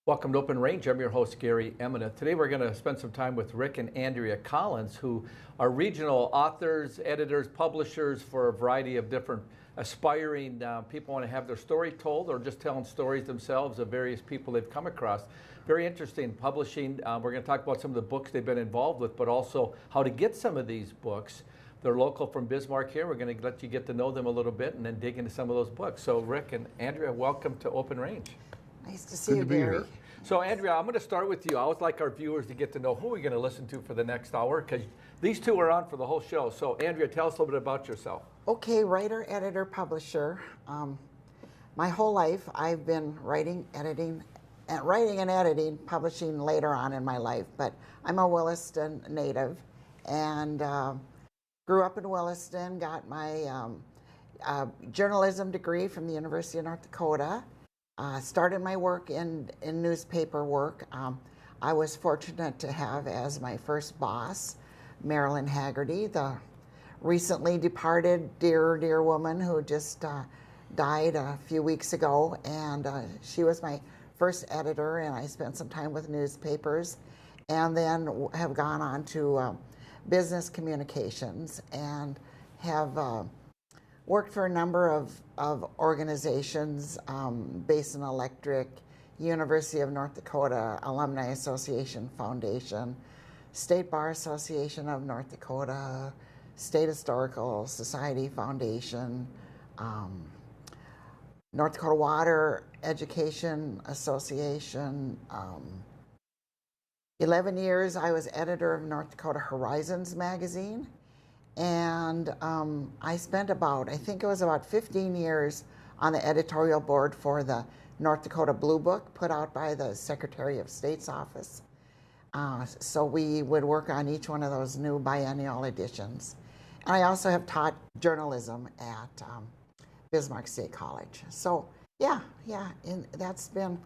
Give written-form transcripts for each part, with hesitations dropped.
Welcome to Open Range. I'm your host, Gary Emina. Today we're going to spend some time with Rick and Andrea Collins, who are regional authors, editors, publishers for a variety of different aspiring people who want to have their story told or just telling stories themselves of various people they've come across. Very interesting publishing. We're going to talk about some of the books they've been involved with, but also how to get some of these books. They're local from Bismarck here. We're going to let you get to know them a little bit and then dig into some of those books. So Rick and Andrea, welcome to Open Range. Nice to see you, Gary. So, Andrea, I'm going to start with you. I always like our viewers to get to know who we're going to listen to for the next hour, because these two are on for the whole show. So, Andrea, tell us a little bit about yourself. Okay, writer, editor, publisher. My whole life, I've been writing and editing, publishing later on in my life. But I'm a Williston native and grew up in Williston, got my journalism degree from the University of North Dakota. Started my work in newspaper work. I was fortunate to have as my first boss Marilyn Haggerty, the recently departed dear woman who just died a few weeks ago, and she was my first editor, and I spent some time with newspapers, and then have gone on to business communications and have worked for a number of organizations, Basin Electric, University of North Dakota Alumni Association Foundation, State Bar Association of North Dakota, State Historical Society Foundation, North Dakota Water Education Association. 11 years I was editor of North Dakota Horizons magazine. And I spent about 15 years on the editorial board for the North Dakota Blue Book put out by the Secretary of State's office. So we would work on each one of those new biennial editions. And I also have taught journalism at Bismarck State College. So and that's been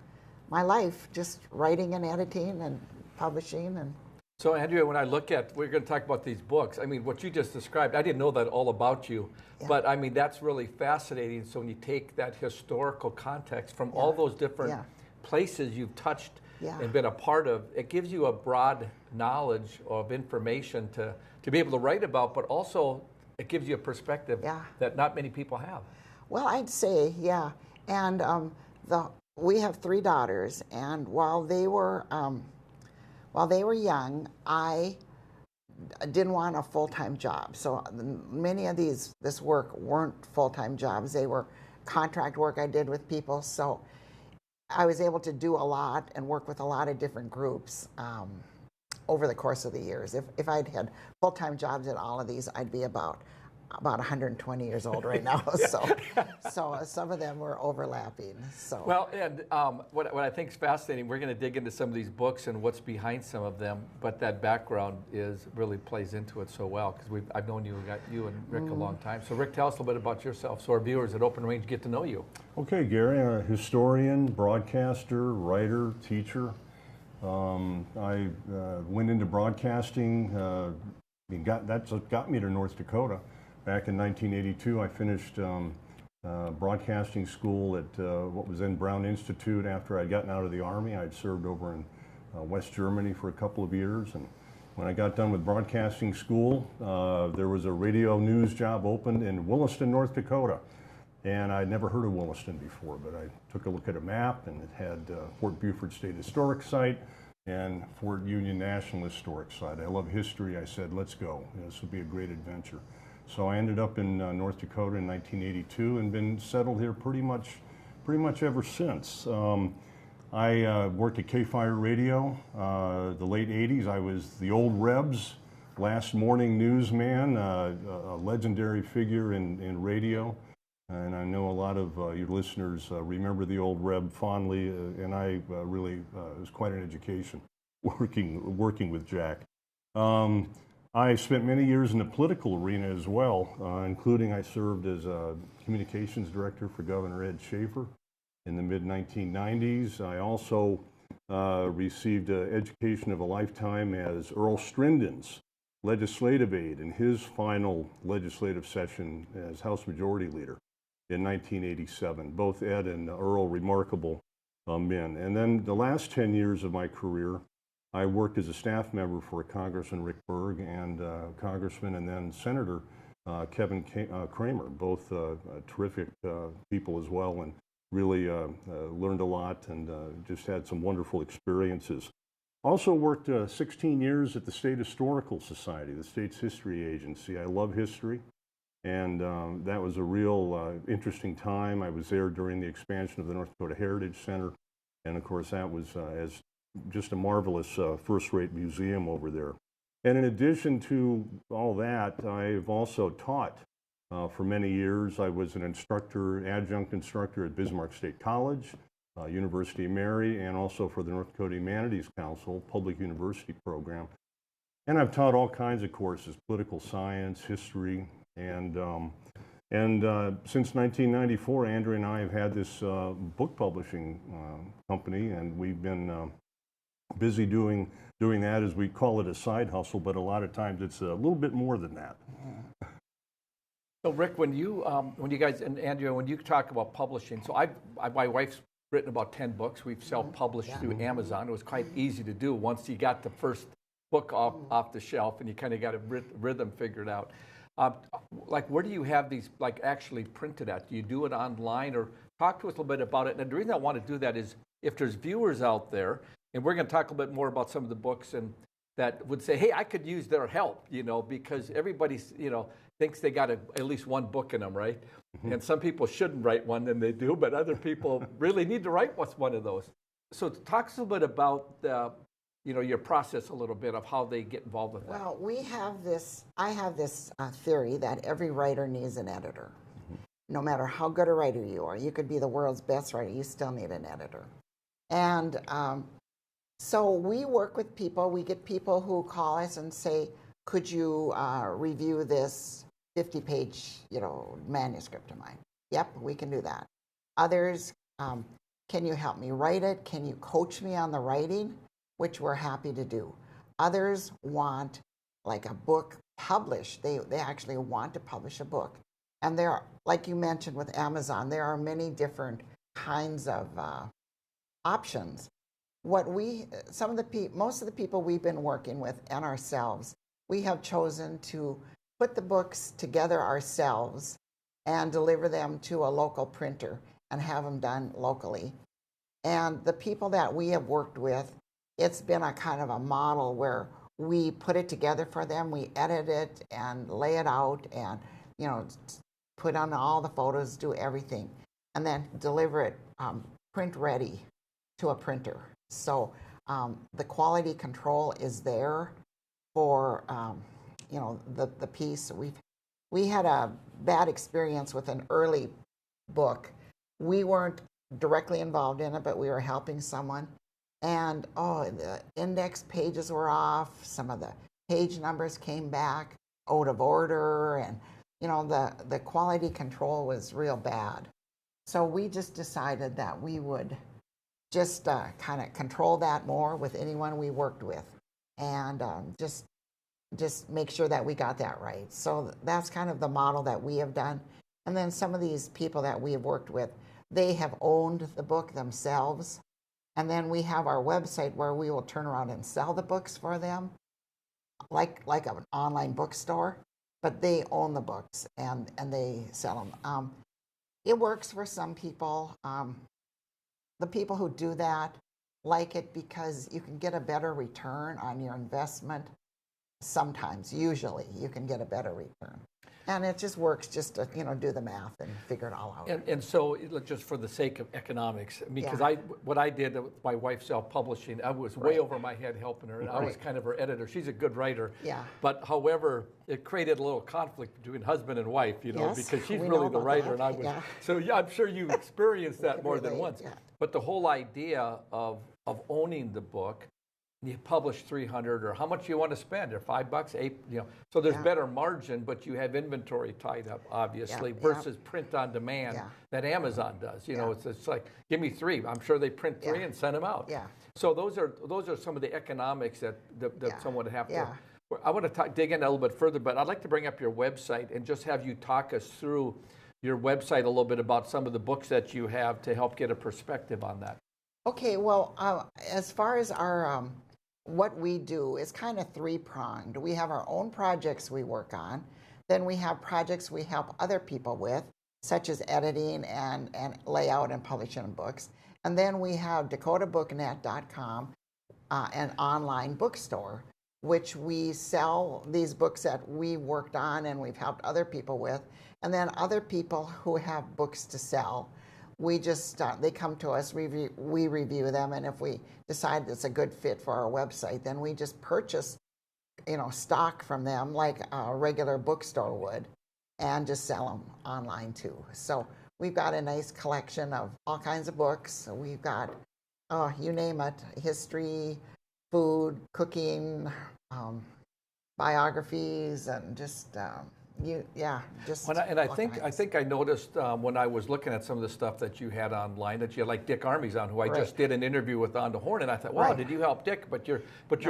my life, just writing and editing and publishing. And so, Andrea, when I look at, we're going to talk about these books. I mean, what you just described, I didn't know that all about you, but I mean, that's really fascinating. So when you take that historical context from all those different places you've touched and been a part of, it gives you a broad knowledge of information to be able to write about, but also it gives you a perspective that not many people have. Well, I'd say, and we have 3 daughters, and while they were young, I didn't want a full-time job. So many of this work weren't full-time jobs. They were contract work I did with people. So I was able to do a lot and work with a lot of different groups over the course of the years. If I'd had full-time jobs at all of these, I'd be about 120 years old right now. So some of them were overlapping. So well, and what I think is fascinating, we're going to dig into some of these books and what's behind some of them, but that background really plays into it so well, because I've known you and Rick a long time. So Rick, tell us a little bit about yourself so our viewers at Open Range get to know you. Okay, Gary, a historian, broadcaster, writer, teacher. I went into broadcasting. That's what got me to North Dakota. Back in 1982, I finished broadcasting school at what was then Brown Institute. After I'd gotten out of the Army, I'd served over in West Germany for a couple of years. And when I got done with broadcasting school, there was a radio news job opened in Williston, North Dakota. And I'd never heard of Williston before, but I took a look at a map, and it had Fort Buford State Historic Site and Fort Union National Historic Site. I love history. I said, let's go. This would be a great adventure. So I ended up in North Dakota in 1982 and been settled here pretty much ever since. I worked at K-Fire Radio, the late 80s. I was the old Reb's last morning newsman, a legendary figure in radio. And I know a lot of your listeners remember the old Reb fondly, and I really, it was quite an education working with Jack. I spent many years in the political arena as well, including I served as a communications director for Governor Ed Schaefer in the mid-1990s. I also received an education of a lifetime as Earl Strindon's legislative aide in his final legislative session as House Majority Leader in 1987. Both Ed and Earl remarkable men. And then the last 10 years of my career, I worked as a staff member for Congressman Rick Berg and Congressman and then Senator Kevin Kramer, both terrific people as well, and really learned a lot and just had some wonderful experiences. Also worked 16 years at the State Historical Society, the state's history agency. I love history, and that was a real interesting time. I was there during the expansion of the North Dakota Heritage Center, and of course that was as just a marvelous first-rate museum over there. And in addition to all that, I've also taught for many years. I was an instructor, adjunct instructor at Bismarck State College, University of Mary, and also for the North Dakota Humanities Council Public University Program. And I've taught all kinds of courses, political science, history, and since 1994, Andrea and I have had this book publishing company, and we've been busy doing that, as we call it, a side hustle, but a lot of times it's a little bit more than that. So Rick, when you guys, and Andrea, when you talk about publishing, so my wife's written about 10 books. We've self-published through Amazon. It was quite easy to do once you got the first book off the shelf and you kind of got a rhythm figured out. Like, where do you have these like actually printed at? Do you do it online, or talk to us a little bit about it? And the reason I want to do that is if there's viewers out there, and we're going to talk a little bit more about some of the books and that would say, hey, I could use their help, because everybody, thinks they got at least one book in them, right? Mm-hmm. And some people shouldn't write one, and they do, but other people really need to write one of those. So talk a little bit about your process a little bit of how they get involved with that. Well, I have this theory that every writer needs an editor. Mm-hmm. No matter how good a writer you are, you could be the world's best writer, you still need an editor. And so we work with people. We get people who call us and say, could you review this 50-page, manuscript of mine? Yep, we can do that. Others, can you help me write it? Can you coach me on the writing? Which we're happy to do. Others want like a book published. They actually want to publish a book. And there are, like you mentioned with Amazon, there are many different kinds of options. Most of the people we've been working with and ourselves, we have chosen to put the books together ourselves and deliver them to a local printer and have them done locally. And the people that we have worked with, it's been a kind of a model where we put it together for them, we edit it and lay it out and, put on all the photos, do everything, and then deliver it print ready to a printer. So the quality control is there for, the piece. We had a bad experience with an early book. We weren't directly involved in it, but we were helping someone. And the index pages were off. Some of the page numbers came back out of order, and the quality control was real bad. So we just decided that we would just kind of control that more with anyone we worked with, and just make sure that we got that right. So that's kind of the model that we have done. And then some of these people that we have worked with, they have owned the book themselves. And then we have our website where we will turn around and sell the books for them, like an online bookstore, but they own the books and they sell them. It works for some people. The people who do that like it because you can get a better return on your investment. Sometimes, usually, you can get a better return. And it just works just to, do the math and figure it all out. And so, just for the sake of economics, because what I did with my wife self-publishing, I was way over my head helping her, and I was kind of her editor. She's a good writer. Yeah. But however, it created a little conflict between husband and wife, Yes, because she's really the writer, that. and I was. Yeah. So yeah, I'm sure you've experienced that more than once. Yeah. But the whole idea of owning the book, you publish 300, or how much you want to spend, or $5, $8, So there's better margin, but you have inventory tied up, obviously, versus print on demand that Amazon does. It's like, give me 3. I'm sure they print 3 and send them out. Yeah. So those are some of the economics that someone would have to. I want to dig in a little bit further, but I'd like to bring up your website and just have you talk us through your website a little bit about some of the books that you have to help get a perspective on that. Okay, well, as far as our what we do is kind of three-pronged. We have our own projects we work on, then we have projects we help other people with, such as editing and layout and publishing books. And then we have dakotabooknet.com, an online bookstore, which we sell these books that we worked on and we've helped other people with. And then other people who have books to sell, we just they come to us, we review them, and if we decide it's a good fit for our website, then we just purchase, stock from them like a regular bookstore would, and just sell them online too. So we've got a nice collection of all kinds of books. We've got, oh, you name it, history, food, cooking, biographies, and just just. I think I noticed when I was looking at some of the stuff that you had online that you had like Dick Armey's on, who I just did an interview with on the Horn, and I thought, wow, Right. did you help Dick? But your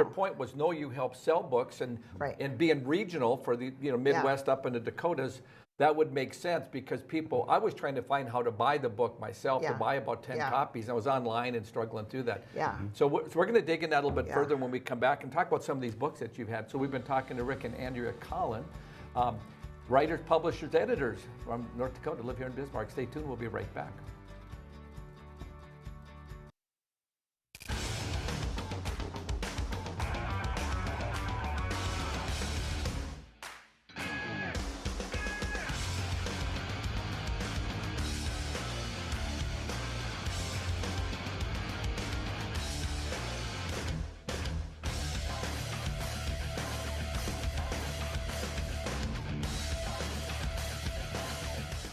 point was, no, you help sell books and Right. and being regional for the Midwest up in the Dakotas. That would make sense because I was trying to find how to buy the book myself, to Yeah. buy about 10 Yeah. copies. I was online and struggling through that. Yeah. So we're going to dig in that a little bit Yeah. further when we come back and talk about some of these books that you've had. So we've been talking to Rick and Andrea Collin, writers, publishers, editors from North Dakota, live here in Bismarck. Stay tuned. We'll be right back.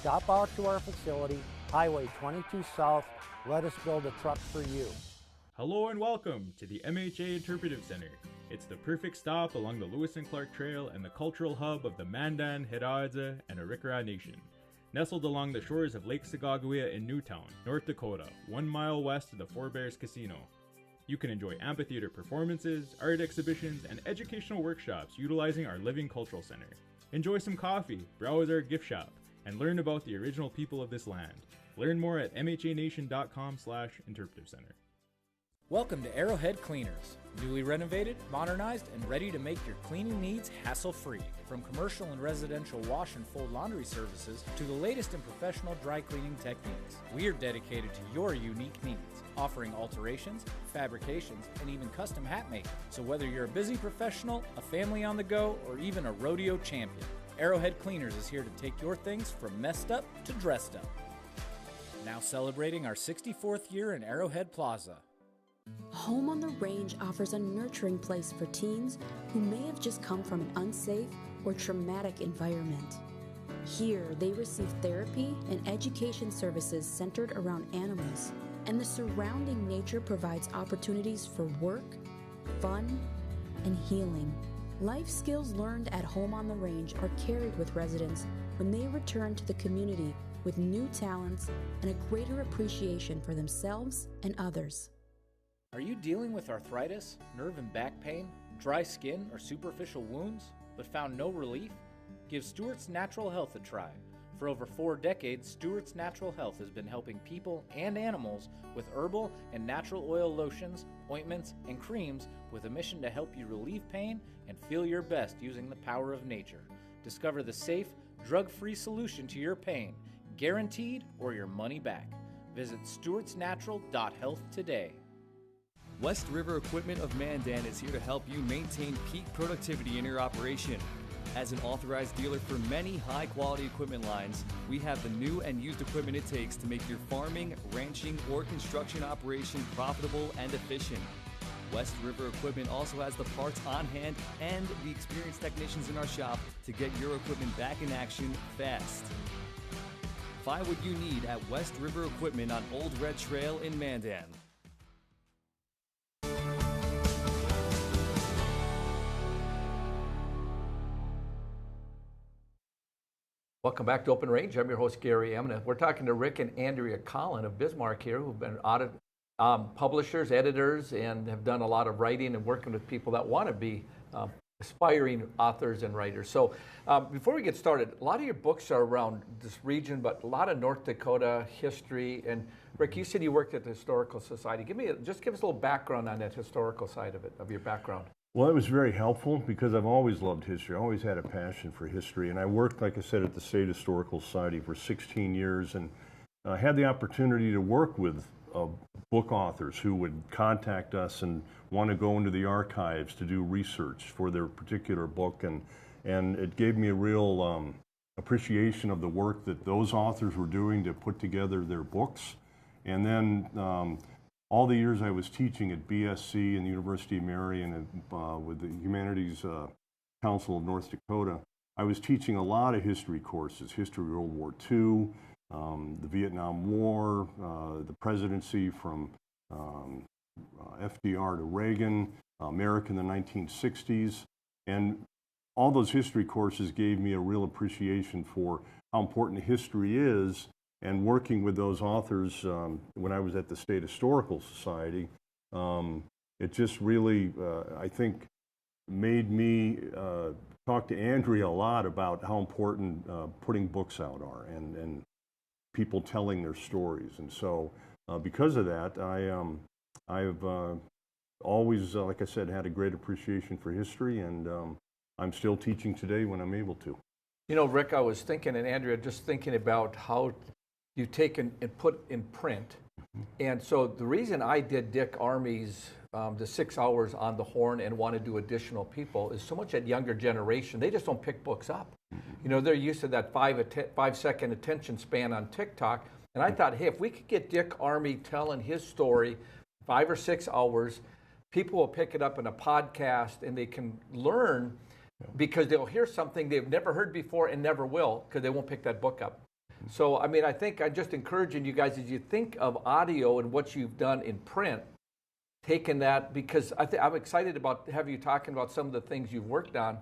Stop out to our facility, Highway 22 South. Let us build a truck for you. Hello and welcome to the MHA Interpretive Center. It's the perfect stop along the Lewis and Clark Trail and the cultural hub of the Mandan, Hidatsa, and Arikara Nation. Nestled along the shores of Lake Sagagawea in Newtown, North Dakota, 1 mile west of the Four Bears Casino. You can enjoy amphitheater performances, art exhibitions, and educational workshops utilizing our Living Cultural Center. Enjoy some coffee, browse our gift shop, and learn about the original people of this land. Learn more at mhanation.com/interpretive center. Welcome to Arrowhead Cleaners. Newly renovated, modernized, and ready to make your cleaning needs hassle-free. From commercial and residential wash and fold laundry services to the latest in professional dry cleaning techniques, we are dedicated to your unique needs, offering alterations, fabrications, and even custom hat making. So whether you're a busy professional, a family on the go, or even a rodeo champion, Arrowhead Cleaners is here to take your things from messed up to dressed up. Now celebrating our 64th year in Arrowhead Plaza. Home on the Range offers a nurturing place for teens who may have just come from an unsafe or traumatic environment. Here, they receive therapy and education services centered around animals, and the surrounding nature provides opportunities for work, fun, and healing. Life skills learned at Home on the Range are carried with residents when they return to the community with new talents and a greater appreciation for themselves and others. Are you dealing with arthritis, nerve and back pain, dry skin, or superficial wounds, but found no relief? Give Stewart's Natural Health a try. For over 4 decades, Stewart's Natural Health has been helping people and animals with herbal and natural oil lotions, ointments, and creams with a mission to help you relieve pain and feel your best using the power of nature. Discover the safe, drug-free solution to your pain, guaranteed or your money back. Visit stewartsnatural.health today. West River Equipment of Mandan is here to help you maintain peak productivity in your operation. As an authorized dealer for many high-quality equipment lines, we have the new and used equipment it takes to make your farming, ranching, or construction operation profitable and efficient. West River Equipment also has the parts on hand and the experienced technicians in our shop to get your equipment back in action fast. Find what you need at West River Equipment on Old Red Trail in Mandan. Welcome back to Open Range. I'm your host, Gary Emna. We're talking to Rick and Andrea Collin of Bismarck here, who've been publishers, editors, and have done a lot of writing and working with people that want to be aspiring authors and writers. So before we get started, a lot of your books are around this region, but a lot of North Dakota history. And Rick, you said you worked at the Historical Society. Just give us a little background on that historical side of it, of your background. Well, it was very helpful because I've always loved history. I always had a passion for history. And I worked, like I said, at the State Historical Society for 16 years and had the opportunity to work with book authors who would contact us and want to go into the archives to do research for their particular book. And it gave me a real appreciation of the work that those authors were doing to put together their books. And then all the years I was teaching at BSC and the University of Marion and with the Humanities Council of North Dakota, I was teaching a lot of history courses, history of World War II, the Vietnam War, the presidency from FDR to Reagan, America in the 1960s, and all those history courses gave me a real appreciation for how important history is. And working with those authors when I was at the State Historical Society, it just really, I think, made me talk to Andrea a lot about how important putting books out are and people telling their stories. And so because of that, I've always, like I said, had a great appreciation for history, and I'm still teaching today when I'm able to. You know, Rick, I was thinking, and Andrea, just thinking about how you take and put in print. And so the reason I did Dick Armey's the 6 hours on the horn and want to do additional people is so much that younger generation, they just don't pick books up. You know, they're used to that 5-second attention span on TikTok. And I thought, hey, if we could get Dick Armey telling his story 5 or 6 hours, people will pick it up in a podcast and they can learn because they'll hear something they've never heard before and never will because they won't pick that book up. So, I mean, I think I'm just encouraging you guys as you think of audio and what you've done in print, taking that, because I'm excited about having you talking about some of the things you've worked on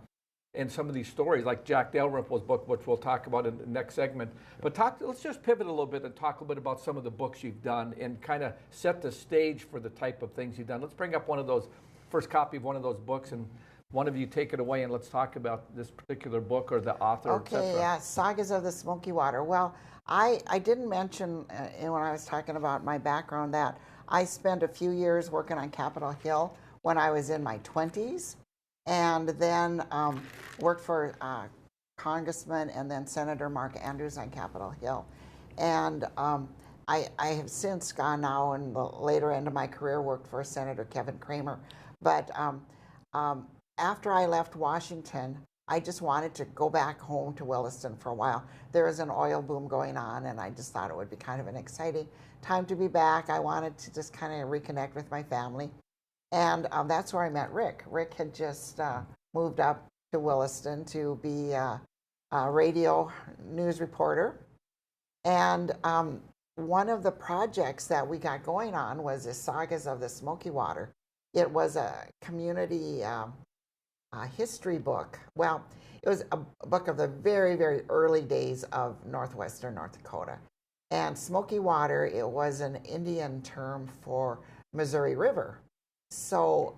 and some of these stories, like Jack Dalrymple's book, which we'll talk about in the next segment. But let's just pivot a little bit and talk a little bit about some of the books you've done and kind of set the stage for the type of things you've done. Let's bring up one of those, first copy of one of those books, and one of you take it away and let's talk about this particular book or the author, Okay, yeah, Sagas of the Smoky Water. Well, I didn't mention when I was talking about my background that I spent a few years working on Capitol Hill when I was in my 20s, and then worked for Congressman and then Senator Mark Andrews on Capitol Hill. And I have since gone now in the later end of my career, worked for Senator Kevin Kramer. But after I left Washington, I just wanted to go back home to Williston for a while. There was an oil boom going on, and I just thought it would be kind of an exciting time to be back. I wanted to just kind of reconnect with my family. And that's where I met Rick. Rick had just moved up to Williston to be a radio news reporter. And one of the projects that we got going on was the Sagas of the Smoky Water. It was a community history book. Well, it was a book of the very, very early days of northwestern North Dakota. And Smoky Water, it was an Indian term for Missouri River. So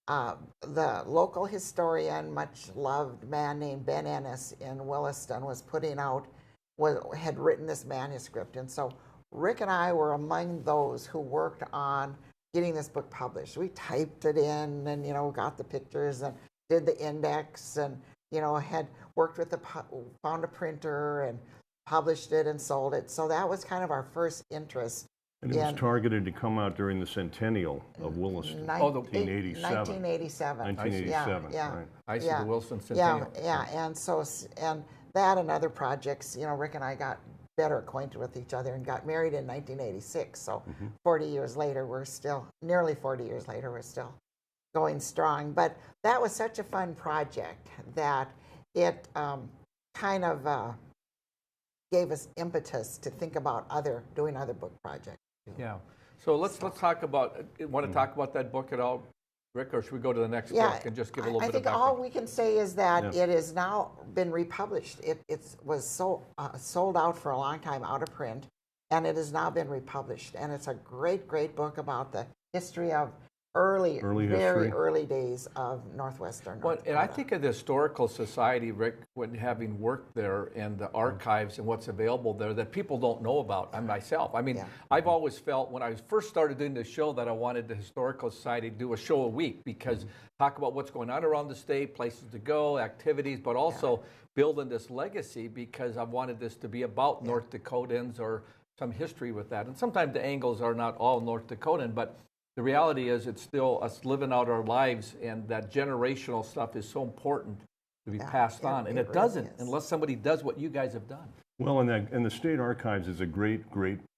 the local historian, much loved man named Ben Ennis in Williston had written this manuscript. And so Rick and I were among those who worked on getting this book published. We typed it in and, got the pictures and did the index and, had worked with found a printer and published it and sold it. So that was kind of our first interest. And it was targeted to come out during the centennial of Williston, 1987. 1987. 1987, yeah. right. I see the Williston centennial. Yeah. And that and other projects, Rick and I got better acquainted with each other and got married in 1986. So 40 years later, nearly 40 years later, we're still going strong. But that was such a fun project that it kind of gave us impetus to think about doing other book projects. Yeah. So let's talk about, want to talk about that book at all, Rick, or should we go to the next book and just give a little bit of background? I think all we can say is that it has now been republished. It was sold out for a long time out of print, and it has now been republished. And it's a great, great book about the history of very history. early days of Northwestern. Well, North and I Dakota. think of the Historical Society, Rick, when having worked there and the archives and what's available there that people don't know about, and myself. I mean, Yeah. I've always felt when I first started doing this show that I wanted the Historical Society to do a show a week because talk about what's going on around the state, places to go, activities, but also building this legacy because I wanted this to be about North Dakotans or some history with that. And sometimes the angles are not all North Dakotan, but the reality is it's still us living out our lives, and that generational stuff is so important to be passed on. And it really doesn't is. unless somebody does what you guys have done. Well, and the State Archives is a great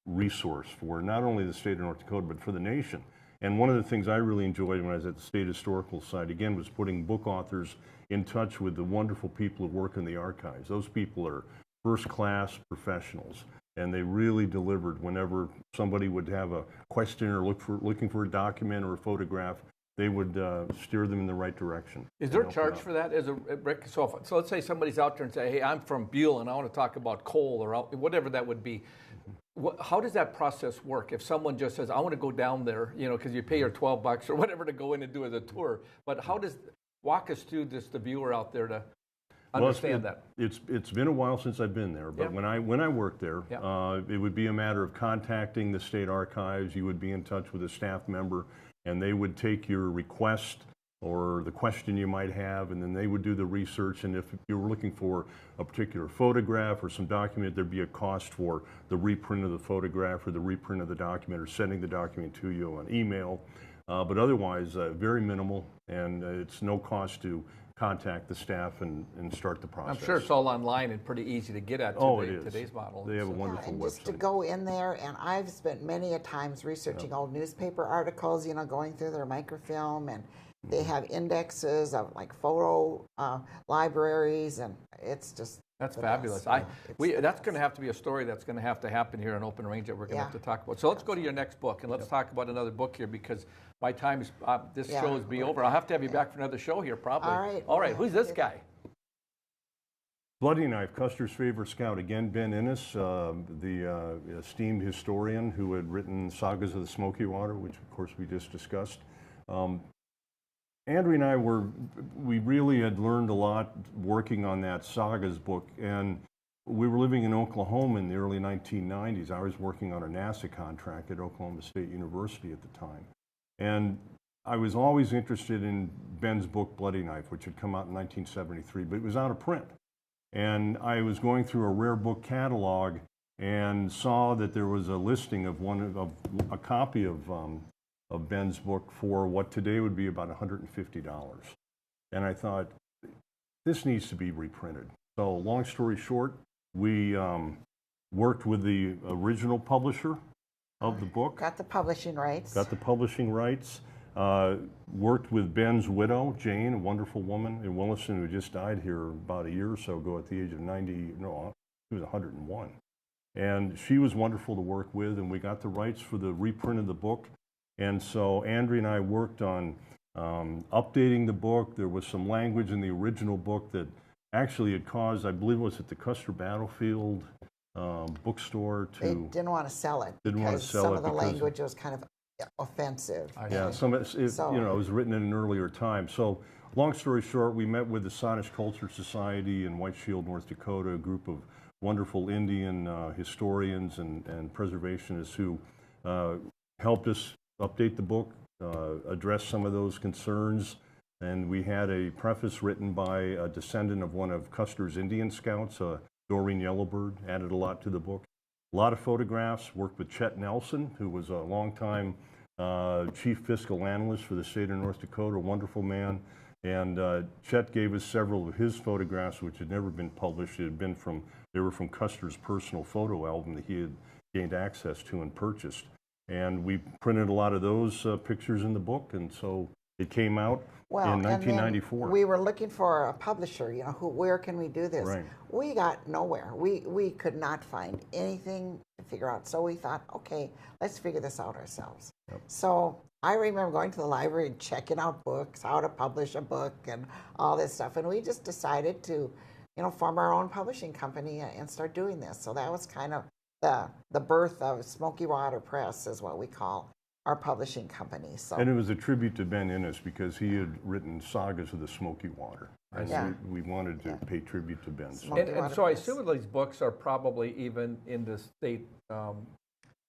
resource for not only the state of North Dakota, but for the nation. And one of the things I really enjoyed when I was at the State Historical Society, again, was putting book authors in touch with the wonderful people who work in the archives. Those people are first-class professionals, and they really delivered whenever somebody would have a question or looking for a document or a photograph. They would steer them in the right direction. Is there a and charge help for that? Rick, so let's say somebody's out there and say, hey, I'm from Buell and I want to talk about coal or whatever that would be. How does that process work? If someone just says, I want to go down there, because you pay your $12 or whatever to go in and do as a tour. But walk us through this, the viewer out there to understand that. It's been a while since I've been there, but when I worked there, it would be a matter of contacting the state archives. You would be in touch with a staff member, and they would take your request or the question you might have, and then they would do the research. And if you were looking for a particular photograph or some document, there'd be a cost for the reprint of the photograph or the reprint of the document or sending the document to you on email. But otherwise, very minimal, and it's no cost to contact the staff and start the process. I'm sure it's all online and pretty easy to get at today's model. They have a wonderful and just website. to go in there, and I've spent many a times researching old newspaper articles, going through their microfilm, and they have indexes of like photo libraries, and it's just That's the fabulous. best. That's going to have to be a story that's going to have to happen here in Open Range that we're going to have to talk about. So let's go to your next book, and let's talk about another book here because my time is, this show is over. I'll have to have you back for another show here probably. All right. Who's this guy? Bloody Knife, Custer's favorite scout. Again, Ben Innes, the esteemed historian who had written Sagas of the Smoky Water, which of course we just discussed. Andrea and I we really had learned a lot working on that Sagas book, and we were living in Oklahoma in the early 1990s. I was working on a NASA contract at Oklahoma State University at the time. And I was always interested in Ben's book, Bloody Knife, which had come out in 1973, but it was out of print. And I was going through a rare book catalog and saw that there was a listing of a copy of Ben's book for what today would be about $150. And I thought, this needs to be reprinted. So long story short, we worked with the original publisher of the book. Got the publishing rights. Worked with Ben's widow, Jane, a wonderful woman in Williston who just died here about a year or so ago at the age of 101. And she was wonderful to work with, and we got the rights for the reprint of the book. And so Andrea and I worked on updating the book. There was some language in the original book that actually had caused, I believe it was at the Custer Battlefield bookstore They didn't want to sell it because some of the language was kind of offensive. Yeah, it was written in an earlier time. So long story short, we met with the Sonish Culture Society in White Shield, North Dakota, a group of wonderful Indian historians and preservationists who helped us update the book, address some of those concerns. And we had a preface written by a descendant of one of Custer's Indian scouts, Doreen Yellowbird, added a lot to the book. A lot of photographs, worked with Chet Nelson, who was a longtime chief fiscal analyst for the state of North Dakota, a wonderful man. And Chet gave us several of his photographs, which had never been published. They were from Custer's personal photo album that he had gained access to and purchased. And we printed a lot of those pictures in the book, and so it came out in 1994. And then we were looking for a publisher, where can we do this? Right. We got nowhere. We could not find anything to figure out. So we thought, okay, let's figure this out ourselves. Yep. So I remember going to the library and checking out books, how to publish a book and all this stuff. And we just decided to, form our own publishing company and start doing this. So that was kind of the birth of Smoky Water Press is what we call our publishing company. So And it was a tribute to Ben Innes because he had written Sagas of the Smoky Water. And Yeah. we wanted to pay tribute to Ben. So. And so I assume these books are probably even in the state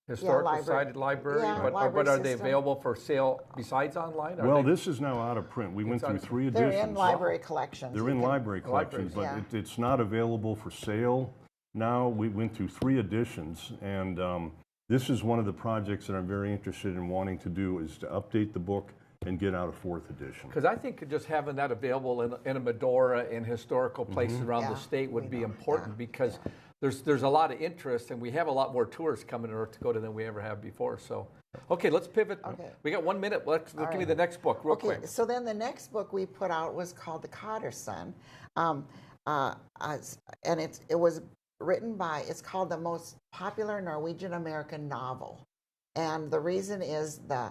historical library. society library, Yeah, but library are they system. available for sale besides online? Well, this is now out of print. We went through on- 3 they're editions. in library collections. They're You in can- library collections, but yeah. it's not available for sale. Now we went through 3 editions, and this is one of the projects that I'm very interested in wanting to do is to update the book and get out a 4th edition. Because I think just having that available in a Medora and historical places around the Yeah, state would we be know. important Yeah, because there's a lot of interest and we have a lot more tourists coming to North Dakota than we ever have before. So, okay, let's pivot. Okay. We got 1 minute. Let's give me right. the next book real Okay, quick. so then the next book we put out was called The Cotter Son, and it was written by, it's called the most popular Norwegian American novel. And the reason is the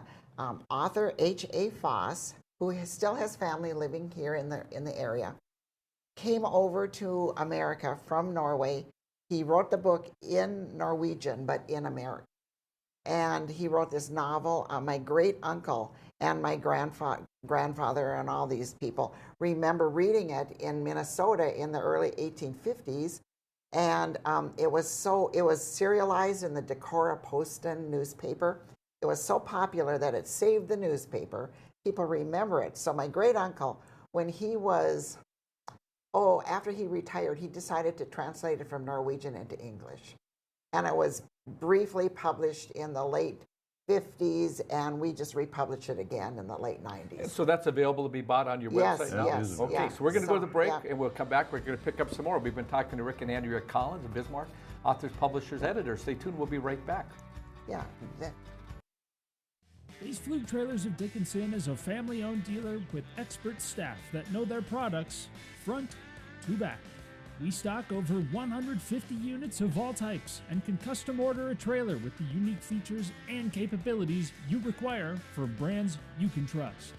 author H.A. Foss, who still has family living here in the area, came over to America from Norway. He wrote the book in Norwegian, but in American. And he wrote this novel. My great uncle and my grandfather and all these people remember reading it in Minnesota in the early 1850s. And it was serialized in the Decorah Poston newspaper. It was so popular that it saved the newspaper. People remember it. So my great uncle, when he was, after he retired, he decided to translate it from Norwegian into English. And it was briefly published in the late 50s, and we just republished it again in the late 90s. So that's available to be bought on your Yes, website? yes, Okay, yeah. so we're going to go to the break, Yeah. and we'll come back. We're going to pick up some more. We've been talking to Rick and Andrea Collins of Bismarck, authors, publishers, editors. Stay tuned. We'll be right back. Yeah. Base Flug Trailers of Dickinson is a family-owned dealer with expert staff that know their products front to back. We stock over 150 units of all types and can custom order a trailer with the unique features and capabilities you require for brands you can trust.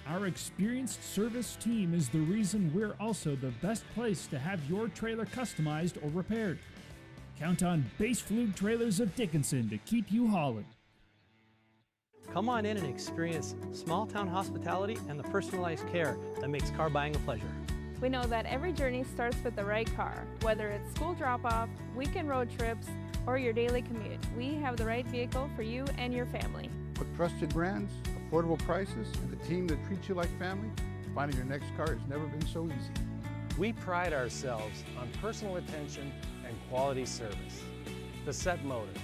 Our experienced service team is the reason we're also the best place to have your trailer customized or repaired. Count on Base Flug Trailers of Dickinson to keep you hauling. Come on in and experience small-town hospitality and the personalized care that makes car buying a pleasure. We know that every journey starts with the right car. Whether it's school drop-off, weekend road trips, or your daily commute, we have the right vehicle for you and your family. With trusted brands, affordable prices, and a team that treats you like family, finding your next car has never been so easy. We pride ourselves on personal attention and quality service. Bassett Motors,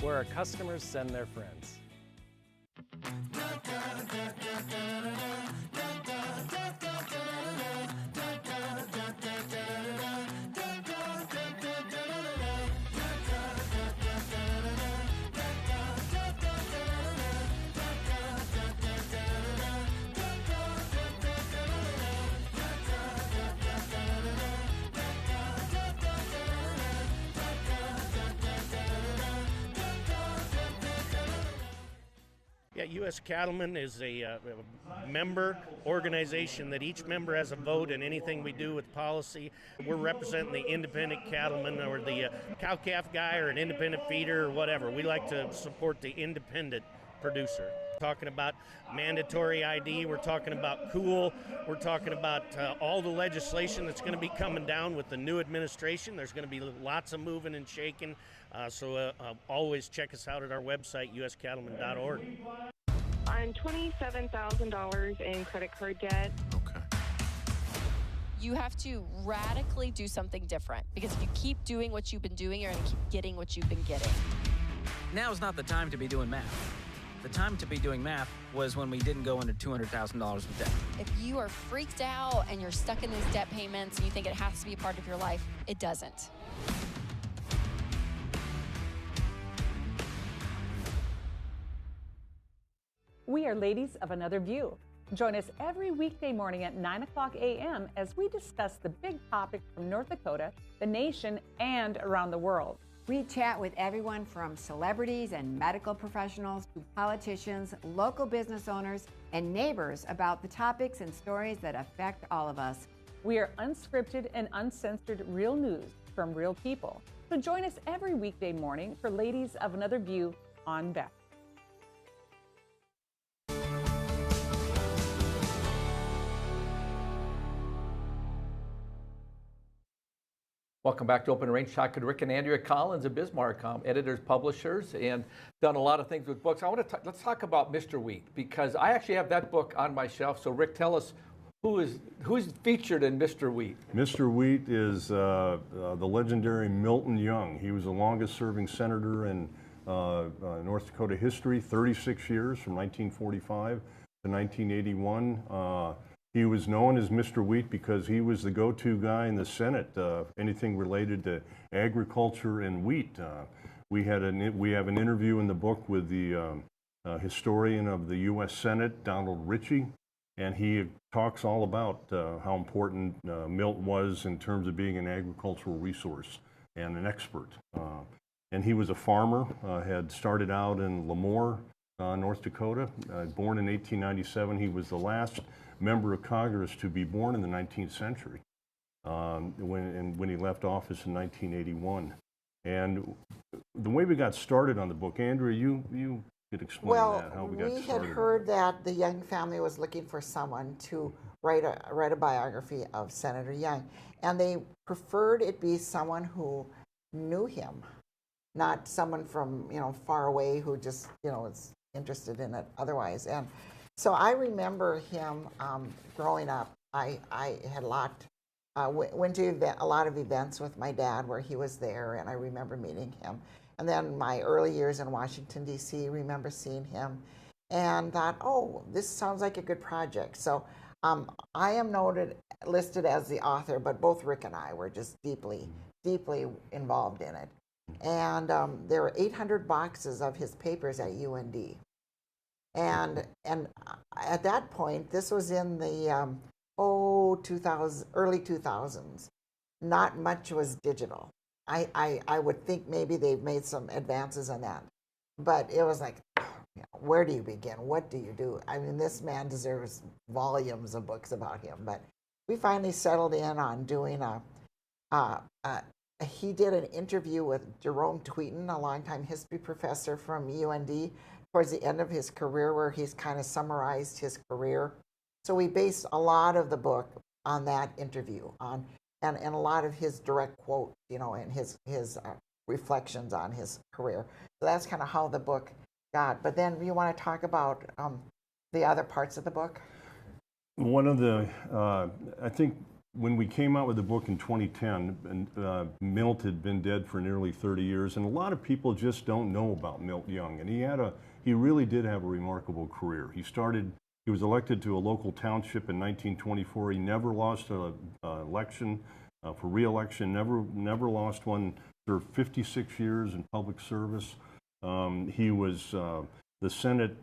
where our customers send their friends. Yeah, U.S. Cattlemen is a member organization that each member has a vote in anything we do with policy. We're representing the independent cattleman or the cow-calf guy or an independent feeder or whatever. We like to support the independent producer. We're talking about mandatory ID, we're talking about cool, we're talking about all the legislation that's going to be coming down with the new administration. There's going to be lots of moving and shaking. So always check us out at our website, uscattleman.org. I'm $27,000 in credit card debt. Okay. You have to radically do something different because if you keep doing what you've been doing, you're going to keep getting what you've been getting. Now's not the time to be doing math. The time to be doing math was when we didn't go into $200,000 of debt. If you are freaked out and you're stuck in these debt payments and you think it has to be a part of your life, it doesn't. We are Ladies of Another View. Join us every weekday morning at 9 o'clock a.m. as we discuss the big topics from North Dakota, the nation, and around the world. We chat with everyone from celebrities and medical professionals to politicians, local business owners, and neighbors about the topics and stories that affect all of us. We are unscripted and uncensored real news from real people. So join us every weekday morning for Ladies of Another View on Beck. Welcome back to Open Range, talking to Rick and Andrea Collins of Bismarck, editors, publishers, and done a lot of things with books. Let's talk about Mr. Wheat, because I actually have that book on my shelf. So Rick, tell us who's featured in Mr. Wheat. Mr. Wheat is the legendary Milton Young. He was the longest serving senator in North Dakota history, 36 years from 1945 to 1981. He was known as Mr. Wheat because he was the go-to guy in the Senate, anything related to agriculture and wheat. We have an interview in the book with the historian of the U.S. Senate, Donald Ritchie, and he talks all about how important Milt was in terms of being an agricultural resource and an expert. And he was a farmer, had started out in Lemoore, North Dakota. Born in 1897, he was the last member of Congress to be born in the 19th century when he left office in 1981. And the way we got started on the book, Andrea, you could explain that, how we got started. We had heard that the Young family was looking for someone to write a biography of Senator Young, and they preferred it be someone who knew him, not someone from far away who just is interested in it otherwise. And so I remember him growing up. I had went to a lot of events with my dad where he was there, and I remember meeting him. And then my early years in Washington, D.C., remember seeing him and thought, oh, this sounds like a good project. So I am listed as the author, but both Rick and I were just deeply, deeply involved in it. And there were 800 boxes of his papers at UND. And at that point, this was in the early 2000s. Not much was digital. I would think maybe they've made some advances on that, but it was like, where do you begin? What do you do? I mean, this man deserves volumes of books about him. But we finally settled in on doing he did an interview with Jerome Tweeten, a longtime history professor from UND, towards the end of his career, where he's kind of summarized his career. So we based a lot of the book on that interview, and a lot of his direct quotes, and his reflections on his career. So that's kind of how the book got. But then you want to talk about the other parts of the book? One of the, I think when we came out with the book in 2010, Milt had been dead for nearly 30 years, and a lot of people just don't know about Milt Young. And he really did have a remarkable career. He was elected to a local township in 1924. He never lost an election for re-election, never lost one. Served 56 years in public service. He was the Senate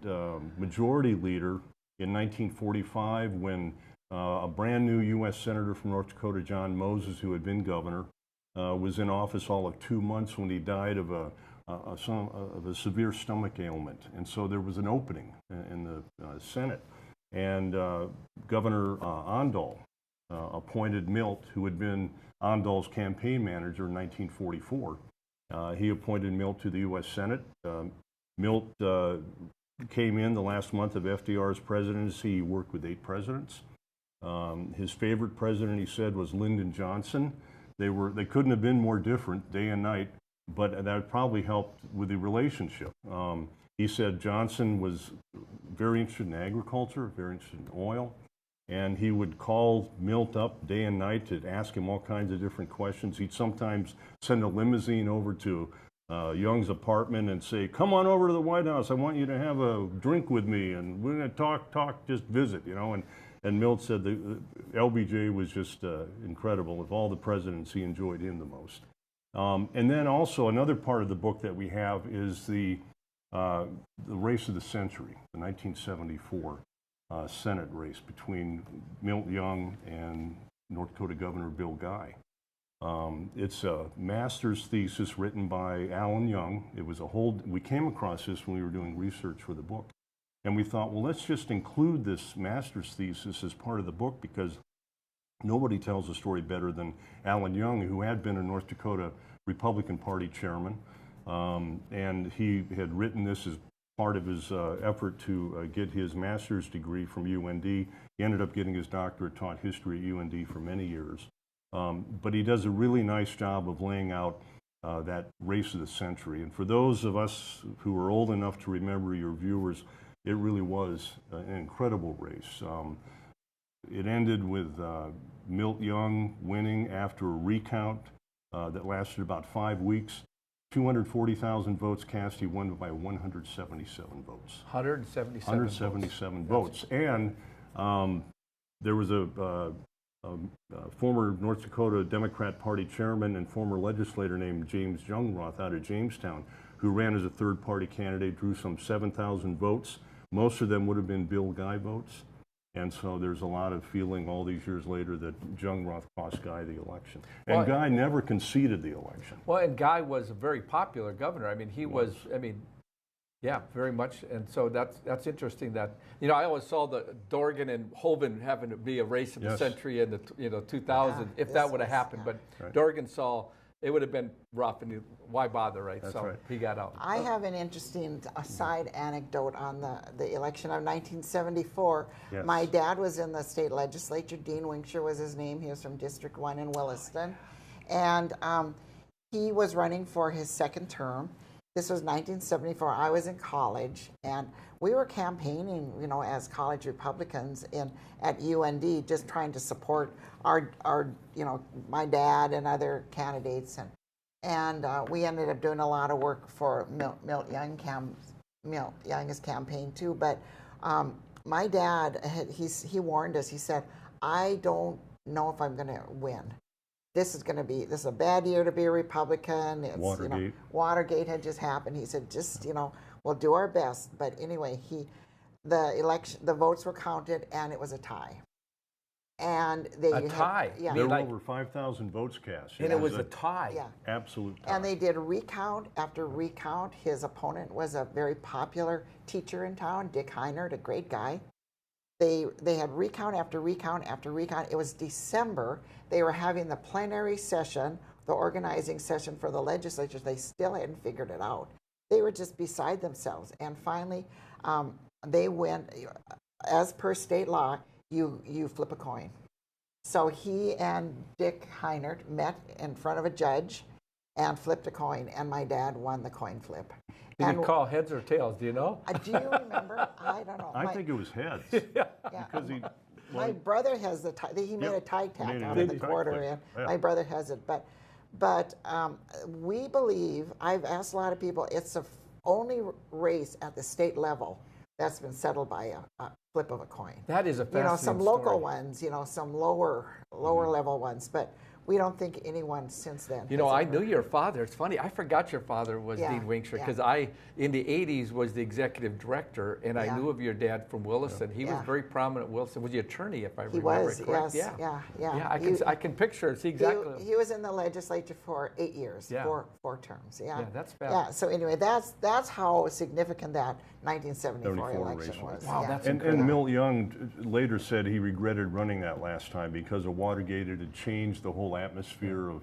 Majority Leader in 1945 when a brand new U.S. Senator from North Dakota, John Moses, who had been governor, was in office all of 2 months when he died of a severe stomach ailment. And so there was an opening in the Senate. And Governor Ondal appointed Milt, who had been Ondal's campaign manager in 1944. He appointed Milt to the U.S. Senate. Milt came in the last month of FDR's presidency. He worked with 8 presidents. His favorite president, he said, was Lyndon Johnson. They couldn't have been more different day and night, but that probably helped with the relationship. He said Johnson was very interested in agriculture, very interested in oil, and he would call Milt up day and night to ask him all kinds of different questions. He'd sometimes send a limousine over to Young's apartment and say, "Come on over to the White House. I want you to have a drink with me, and we're going to talk, just visit," And Milt said that LBJ was just incredible. Of all the presidents, he enjoyed him the most. And then also another part of the book that we have is the race of the century, the 1974 Senate race between Milt Young and North Dakota Governor Bill Guy. It's a master's thesis written by Alan Young. We came across this when we were doing research for the book. And we thought, well, let's just include this master's thesis as part of the book, because nobody tells the story better than Alan Young, who had been a North Dakota Republican Party chairman. And he had written this as part of his effort to get his master's degree from UND. He ended up getting his doctorate, taught history at UND for many years. But he does a really nice job of laying out that race of the century. And for those of us who are old enough to remember, your viewers, it really was an incredible race. It ended with Milt Young winning after a recount that lasted about 5 weeks. 240,000 votes cast. He won by 177 votes. 177 votes. And there was a former North Dakota Democrat Party chairman and former legislator named James Jungroth out of Jamestown, who ran as a third-party candidate, drew some 7,000 votes. Most of them would have been Bill Guy votes. And so there's a lot of feeling all these years later that Jungroth cost Guy the election. And Well, Guy never conceded the election. Well, and Guy was a very popular governor. I mean, he was, yeah, very much. And so that's interesting that, I always saw the Dorgan and Hovind having to be a race of the century in the 2000, if that would have happened. But Dorgan saw it would have been rough, and why bother, right? That's so right. he got out. I have an interesting side anecdote on the election of 1974. Yes. My dad was in the state legislature. Dean Winkshire was his name. He was from District 1 in Williston. And he was running for his second term. This was 1974. I was in college, and we were campaigning, as college Republicans at UND, just trying to support our my dad and other candidates, and we ended up doing a lot of work for Milt Young's campaign too. But my dad, he warned us. He said, "I don't know if I'm going to win. This is a bad year to be a Republican. It's, Watergate. Watergate had just happened." He said, "Just we'll do our best." But anyway, the votes were counted, and it was a tie. And A tie? Yeah. There were over 5,000 votes cast. And it was a tie. Yeah. Absolute tie. And they did recount after recount. His opponent was a very popular teacher in town, Dick Heinert, a great guy. They had recount after recount after recount. It was December. They were having the plenary session, the organizing session for the legislature. They still hadn't figured it out. They were just beside themselves. And finally, they went, as per state law, you flip a coin. So he and Dick Heinert met in front of a judge and flipped a coin, and my dad won the coin flip. Did he call heads or tails? Do you know? Do you remember? I don't know. I think it was heads. Because my brother has the tie. He made a tie tack out of the quarter, and my brother has it. But we believe, I've asked a lot of people, it's the only race at the state level that's been settled by a flip of a coin. That is a fascinating some local ones, some lower level ones, but we don't think anyone since then. I knew your father. It's funny. I forgot your father was Dean Winkshire, because I, in the 80s, was the executive director, and I knew of your dad from Williston. He was very prominent in Williston. Was he attorney, if I remember correct? Yes. Yeah, I can picture it. See exactly. He was in the legislature for 8 years, four terms. Yeah, that's bad. Yeah, so anyway, that's how significant that 1974 election was. Wow, that's incredible. And Milt Young later said he regretted running that last time because of Watergate. It had changed the whole atmosphere of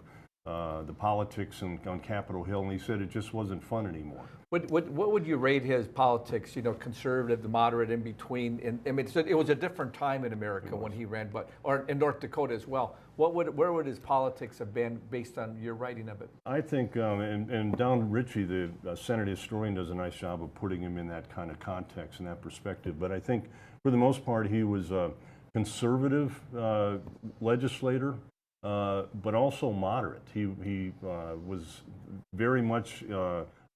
the politics on Capitol Hill, and he said it just wasn't fun anymore. What would you rate his politics, conservative, the moderate, in between? It was a different time in America when he ran, or in North Dakota as well. Where would his politics have been based on your writing of it? I think, and Don Ritchie, the Senate historian, does a nice job of putting him in that kind of context and that perspective. But I think, for the most part, he was a conservative legislator, but also moderate. He was very much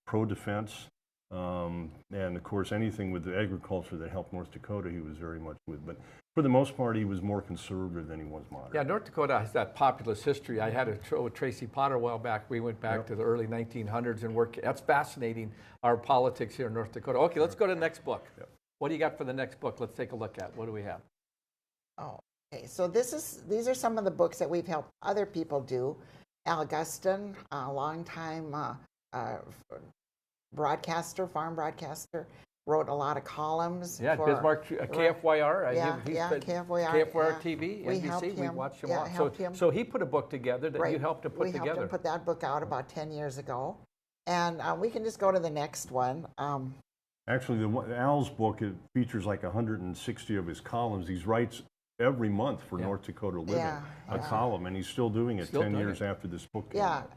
pro-defense, and of course anything with the agriculture that helped North Dakota he was very much with. But for the most part, he was more conservative than he was moderate. Yeah, North Dakota has that populist history. I had a show with Tracy Potter a while back. We went back to the early 1900s and worked. That's fascinating, our politics here in North Dakota. Okay, let's go to the next book. What do you got for the next book? Let's take a look at. What do we have? Okay, so these are some of the books that we've helped other people do. Al Guston, a longtime farm broadcaster, wrote a lot of columns. Yeah, for Bismarck, KFYR. KFYR TV, we NBC. We watched him. helped him. So he put a book together that you helped to put together. We helped him put that book out about 10 years ago. And we can just go to the next one. Actually, Al's book, it features like 160 of his columns. He writes every month for North Dakota Living, a column, and he's still doing it 10 years after this book came out.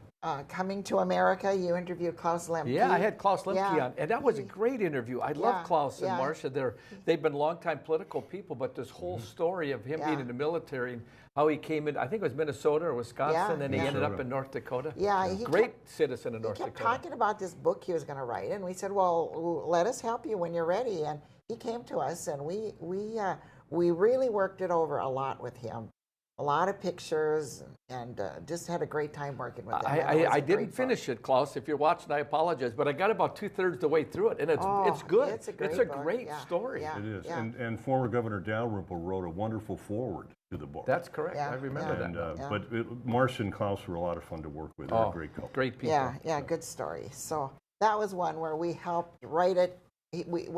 Coming to America, you interviewed Klaus Lemke. Yeah, I had Klaus Lemke on, and that was a great interview. I love Klaus and Marcia. They've been longtime political people, but this whole story of him being in the military and how he came in, I think it was Minnesota or Wisconsin, and he ended up in North Dakota. Yeah, great citizen of North Dakota. He Dakota. kept talking about this book he was going to write, and we said, well, let us help you when you're ready. And he came to us, and we really worked it over a lot with him. A lot of pictures, and just had a great time working with him. I didn't finish it, Klaus. If you're watching, I apologize, but I got about 2/3 the way through it, and it's good. It's a great story. It is, and former Governor Dalrymple wrote a wonderful foreword to the book. That's correct. I remember that. But Marcia and Klaus were a lot of fun to work with. They're a great couple. Great people. Yeah, good story. So that was one where we helped write it. We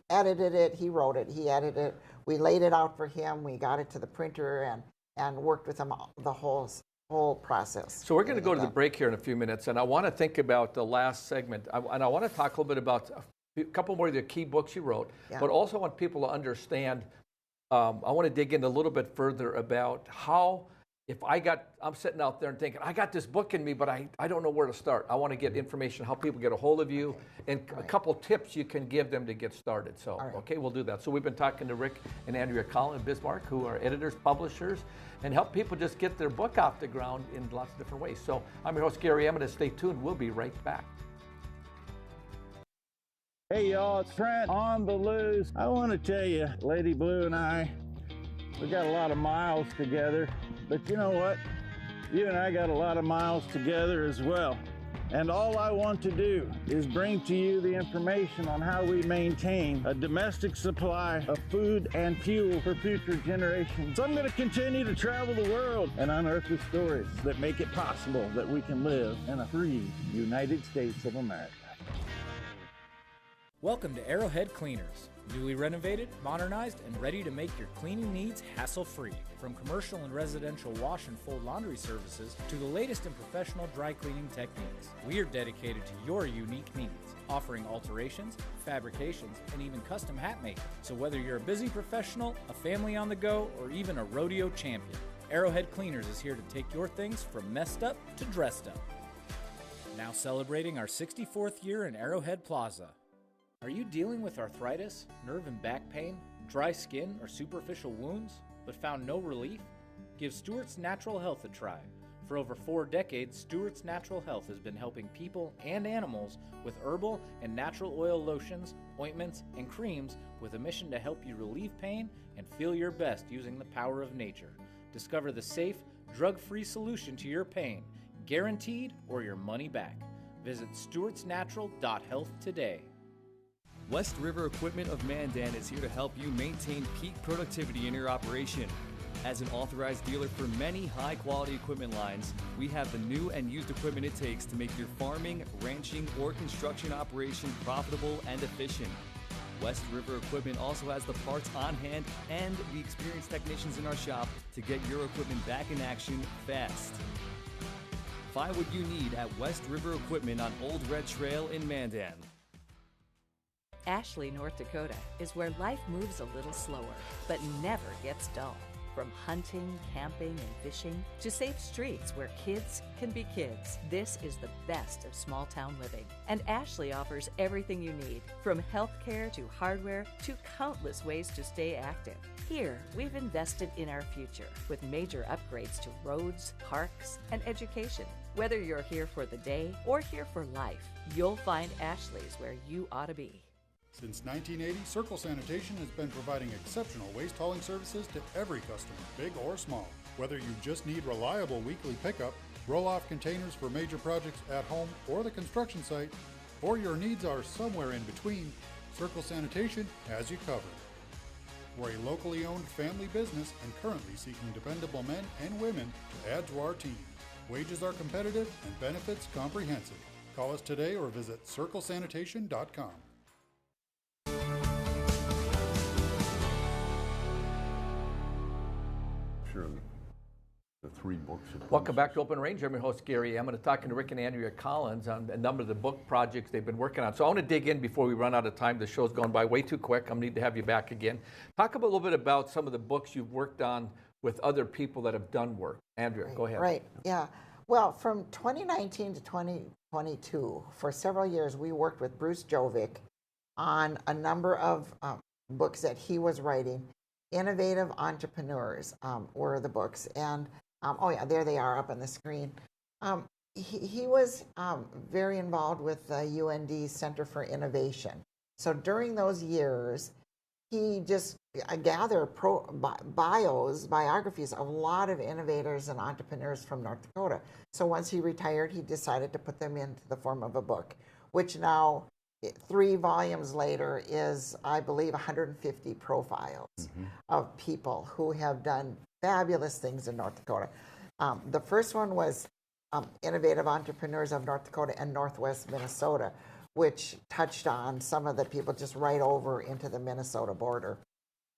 edited it. He wrote it. He edited it. We laid it out for him. We got it to the printer and worked with him the whole process. So we're going to go to the break here in a few minutes, and I want to think about the last segment, and I want to talk a little bit about a couple more of the key books you wrote, but also want people to understand, I want to dig in a little bit further about how, I'm sitting out there and thinking, I got this book in me, but I don't know where to start. I want to get information, how people get a hold of you, and a couple tips you can give them to get started. So, okay, we'll do that. So we've been talking to Rick and Andrea Collin and Bismarck, who are editors, publishers, and help people just get their book off the ground in lots of different ways. So I'm your host, Gary Emmett. Stay tuned. We'll be right back. Hey, y'all, it's Trent on the loose. I want to tell you, Lady Blue and I, we got a lot of miles together. But you know what? You and I got a lot of miles together as well. And all I want to do is bring to you the information on how we maintain a domestic supply of food and fuel for future generations. So I'm going to continue to travel the world and unearth the stories that make it possible that we can live in a free United States of America. Welcome to Arrowhead Cleaners. Newly renovated, modernized, and ready to make your cleaning needs hassle-free. From commercial and residential wash and fold laundry services to the latest in professional dry cleaning techniques, we are dedicated to your unique needs, offering alterations, fabrications, and even custom hat making. So whether you're a busy professional, a family on the go, or even a rodeo champion, Arrowhead Cleaners is here to take your things from messed up to dressed up. Now celebrating our 64th year in Arrowhead Plaza. Are you dealing with arthritis, nerve and back pain, dry skin, or superficial wounds, but found no relief? Give Stewart's Natural Health a try. For over 4 decades, Stewart's Natural Health has been helping people and animals with herbal and natural oil lotions, ointments, and creams with a mission to help you relieve pain and feel your best using the power of nature. Discover the safe, drug-free solution to your pain, guaranteed or your money back. Visit stewartsnatural.health today. West River Equipment of Mandan is here to help you maintain peak productivity in your operation. As an authorized dealer for many high-quality equipment lines, we have the new and used equipment it takes to make your farming, ranching, or construction operation profitable and efficient. West River Equipment also has the parts on hand and the experienced technicians in our shop to get your equipment back in action fast. Find what you need at West River Equipment on Old Red Trail in Mandan. Ashley, North Dakota is where life moves a little slower, but never gets dull. From hunting, camping, and fishing to safe streets where kids can be kids, this is the best of small town living. And Ashley offers everything you need, from healthcare to hardware to countless ways to stay active. Here, we've invested in our future with major upgrades to roads, parks, and education. Whether you're here for the day or here for life, you'll find Ashley's where you ought to be. Since 1980, Circle Sanitation has been providing exceptional waste hauling services to every customer, big or small. Whether you just need reliable weekly pickup, roll-off containers for major projects at home or the construction site, or your needs are somewhere in between, Circle Sanitation has you covered. We're a locally owned family business and currently seeking dependable men and women to add to our team. Wages are competitive and benefits comprehensive. Call us today or visit circlesanitation.com. the 3 books. Welcome back to Open Range. I'm your host, Gary. I'm going to talk to Rick and Andrea Collins on a number of the book projects they've been working on. So I want to dig in before we run out of time. The show's gone by way too quick. I'm going to need to have you back again. Talk a little bit about some of the books you've worked on with other people that have done work. Andrea, go ahead. Right, yeah. Well, from 2019 to 2022, for several years, we worked with Bruce Jovic on a number of books that he was writing. Innovative Entrepreneurs were the books. And, oh yeah, there they are up on the screen. He was very involved with the UND Center for Innovation. So during those years, he just gathered biographies of a lot of innovators and entrepreneurs from North Dakota. So once he retired, he decided to put them into the form of a book, which now, 3 volumes later, is, I believe, 150 profiles of people who have done fabulous things in North Dakota. The first one was Innovative Entrepreneurs of North Dakota and Northwest Minnesota, which touched on some of the people just right over into the Minnesota border.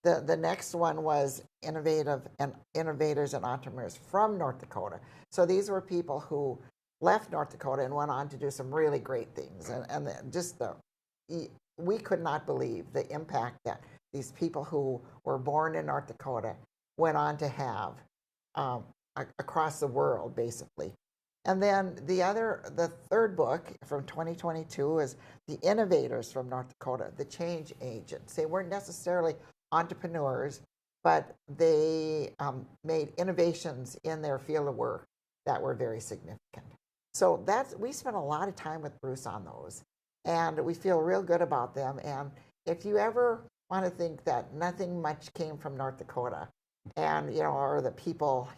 The next one was Innovators and Entrepreneurs from North Dakota. So these were people who left North Dakota and went on to do some really great things. We could not believe the impact that these people who were born in North Dakota went on to have across the world, basically. And then the third book from 2022 is The Innovators from North Dakota, the Change Agents. They weren't necessarily entrepreneurs, but they made innovations in their field of work that were very significant. So we spent a lot of time with Bruce on those, and we feel real good about them. And if you ever want to think that nothing much came from North Dakota, and or the people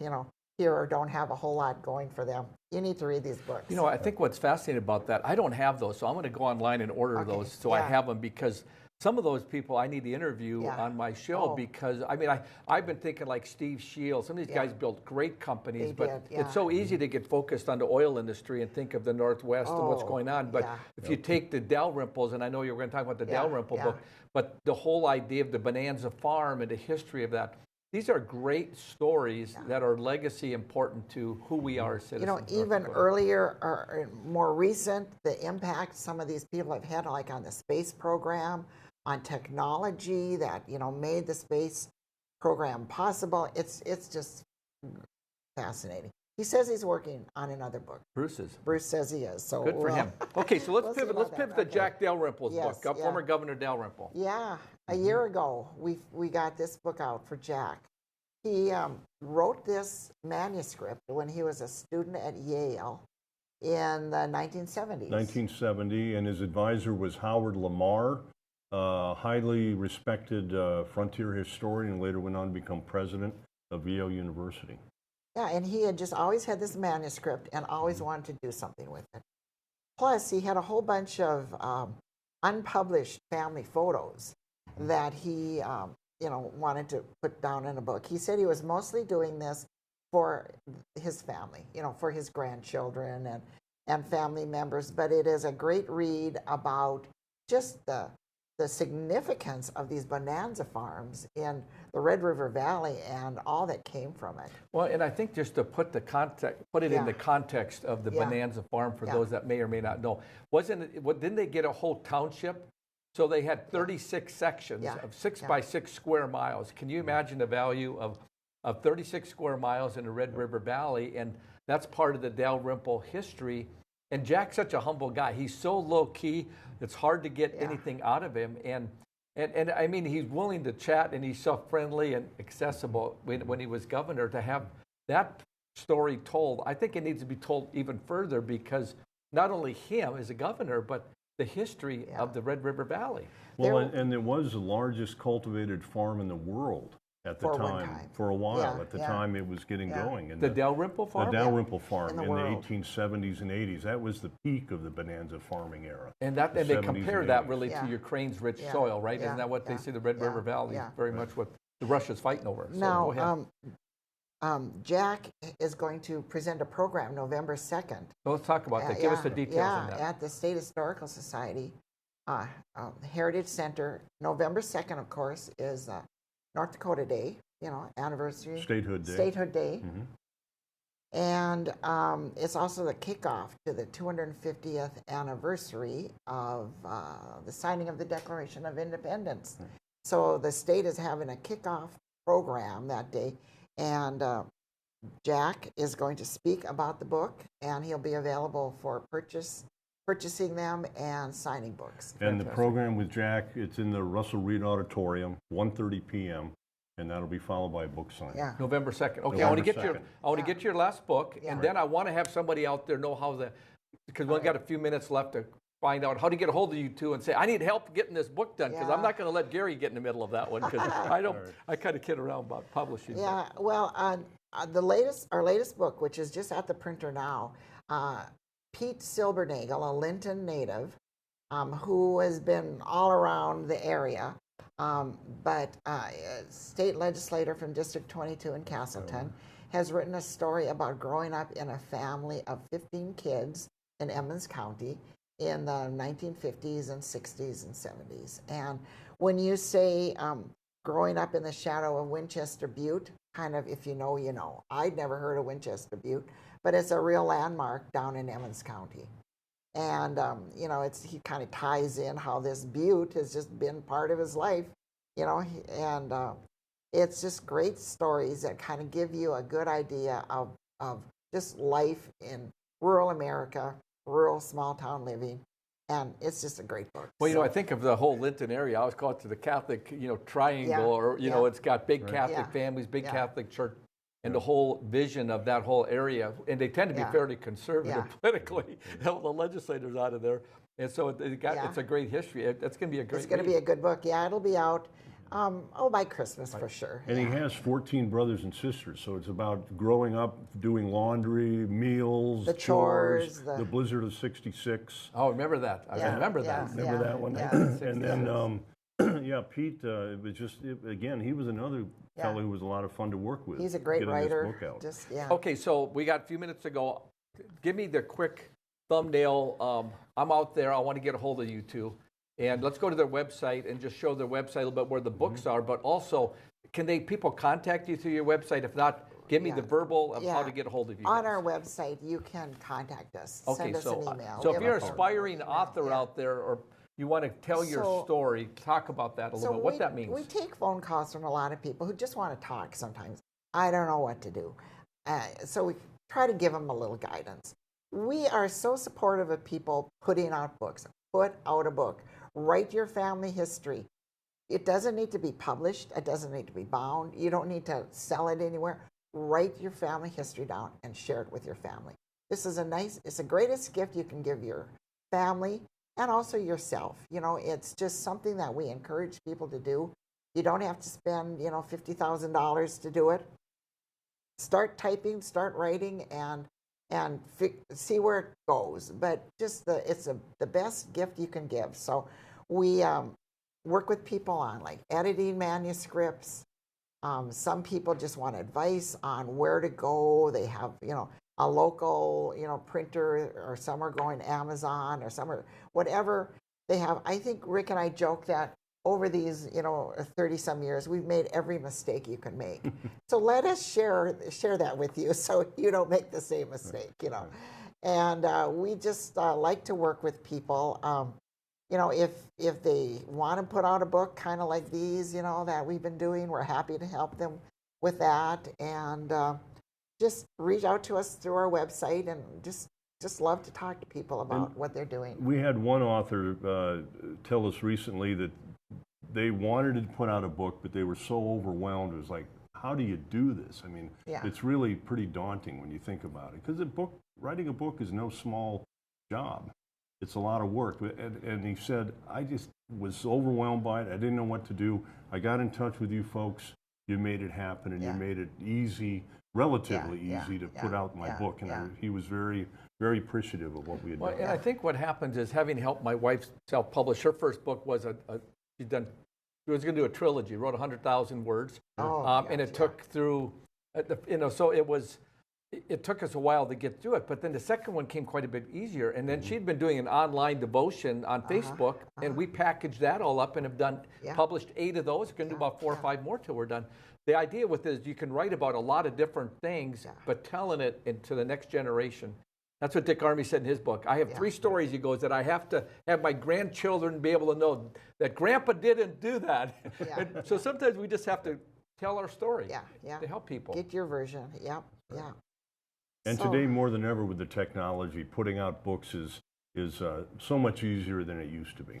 here don't have a whole lot going for them, you need to read these books. I think what's fascinating about that, I don't have those, so I'm going to go online and order those so I have them, because some of those people I need to interview on my show, because I've been thinking like Steve Shields. Some of these guys built great companies, it's so easy to get focused on the oil industry and think of the Northwest and what's going on. But if you take the Dalrymples, and I know you were going to talk about the Dalrymple book, but the whole idea of the Bonanza Farm and the history of that, these are great stories that are legacy important to who we are as citizens. Even earlier or more recent, the impact some of these people have had, like on the space program, on technology that made the space program possible. It's just fascinating. He says he's working on another book. Bruce says he is. So good for him. Okay, so let's pivot. Let's pivot to Jack Dalrymple's book, former yeah. Governor Dalrymple. Yeah, a year ago we got this book out for Jack. He wrote this manuscript when he was a student at Yale in the 1970s. 1970, and his advisor was Howard Lamar, highly respected frontier historian, and later went on to become president of Yale University. Yeah, and he had just always had this manuscript and always wanted to do something with it. Plus, he had a whole bunch of unpublished family photos that he wanted to put down in a book. He said he was mostly doing this for his family, for his grandchildren and family members, but it is a great read about just the significance of these bonanza farms in the Red River Valley and all that came from it. Well, and I think just to put it in the context of the bonanza farm for those that may or may not know, didn't they get a whole township? So they had 36 sections of 6 by 6 square miles. Can you imagine the value of 36 square miles in the Red River Valley? And that's part of the Dalrymple history. And Jack's such a humble guy. He's so low key. It's hard to get anything out of him. And I mean, he's willing to chat, and he's so friendly and accessible when he was governor. To have that story told, I think it needs to be told even further, because not only him as a governor, but the history of the Red River Valley. Well, and it was the largest cultivated farm in the world at the time. For a while. At the time it was getting going. And the Dalrymple farm? The Dalrymple farm in the 1870s and 80s. That was the peak of the bonanza farming era. And they compare that really to your Cranes-rich soil, right? Isn't that what they say? The Red River Valley is very much what the Russia's fighting over. So now, go ahead. Jack is going to present a program November 2nd. So let's talk about that. Give us the details on that. At the State Historical Society Heritage Center. November 2nd, of course, is North Dakota Day, anniversary. Statehood Day. Statehood Day. And it's also the kickoff to the 250th anniversary of the signing of the Declaration of Independence. So the state is having a kickoff program that day, and Jack is going to speak about the book, and he'll be available for purchasing them and signing books. And the program with Jack, it's in the Russell Reed Auditorium, 1:30 p.m., and that'll be followed by a book signing. Yeah. November 2nd. Okay, November I want to get 2nd. your get your last book, Yeah. and then I want to have somebody out there know how because we've got a few minutes left to find out how to get a hold of you two and say, I need help getting this book done, because I'm not going to let Gary get in the middle of that one, because I kind of kid around about publishing. Yeah, well, our latest book, which is just at the printer now, Pete Silbernagel, a Linton native, who has been all around the area, but state legislator from District 22 in Castleton, has written a story about growing up in a family of 15 kids in Emmons County in the 1950s and 60s and 70s. And when you say growing up in the shadow of Winchester Butte, kind of, if you know, you know. I'd never heard of Winchester Butte, but it's a real landmark down in Emmons County. And, you know, he kind of ties in how this butte has just been part of his life, you know, and it's just great stories that kind of give you a good idea of just life in rural America, rural small town living. And it's just a great book. Well, you know, I think of the whole Linton area. I always call it to the Catholic, you know, triangle, or, you know, it's got big Catholic families, big Catholic church, and the whole vision of that whole area. And they tend to be fairly conservative politically, the legislators out of there. And so it's a great history. It's going to be a great It's going to be a good book. Yeah, it'll be out, by Christmas for sure. And he has 14 brothers and sisters, so it's about growing up, doing laundry, meals, the chores, the blizzard of '66. Oh, remember that. I remember that. Remember that one? Yeah. And then, Pete, it was just, again, he was another fellow who was a lot of fun to work with. He's a great writer. This book out. Okay, so we got a few minutes to go. Give me the quick thumbnail. I'm out there. I want to get a hold of you two. And let's go to their website and just show their website a little bit where the books are. But also, can people contact you through your website? If not, give me the verbal of how to get a hold of you. On our website, you can contact us. Okay, Send us an email. So if you're an aspiring author out there, or you want to tell your story, talk about that a little bit, what that means. We take phone calls from a lot of people who just want to talk sometimes. I don't know what to do. So we try to give them a little guidance. We are so supportive of people putting out books. Put out a book. Write your family history. It doesn't need to be published. It doesn't need to be bound. You don't need to sell it anywhere. Write your family history down and share it with your family. This is it's the greatest gift you can give your family and also yourself. You know, it's just something that we encourage people to do. You don't have to spend, $50,000 to do it. Start typing, start writing, and see where it goes. But just it's the best gift you can give. So we work with people on like editing manuscripts. Some people just want advice on where to go. They have, a local, printer, or some are going Amazon, or some are whatever they have. I think Rick and I joke that over these, 30-some years, we've made every mistake you can make. So let us share that with you so you don't make the same mistake, And we just like to work with people. If they want to put out a book kind of like these, that we've been doing, we're happy to help them with that. And just reach out to us through our website, and just love to talk to people about what they're doing. We had one author tell us recently that they wanted to put out a book, but they were so overwhelmed. It was like, how do you do this? I mean, it's really pretty daunting when you think about it, because writing a book is no small job. It's a lot of work. And he said, I just was overwhelmed by it. I didn't know what to do. I got in touch with you folks. You made it happen, and you made it easy, relatively easy to put out my book. And he was very, very appreciative of what we had done. And I think what happens is, having helped my wife self-publish, her first book was she was going to do a trilogy, wrote 100,000 words. And it took through, so it was, it took us a while to get through it, but then the second one came quite a bit easier. And then she'd been doing an online devotion on Facebook, and we packaged that all up and have published 8 of those. We're going to do about 4 or 5 more till we're done. The idea with this is you can write about a lot of different things, but telling it into the next generation. That's what Dick Armey said in his book. I have 3 stories, he goes, that I have to have my grandchildren be able to know that Grandpa didn't do that. And so sometimes we just have to tell our story to help people. Get your version. Yep. Yeah. And today, more than ever, with the technology, putting out books is so much easier than it used to be.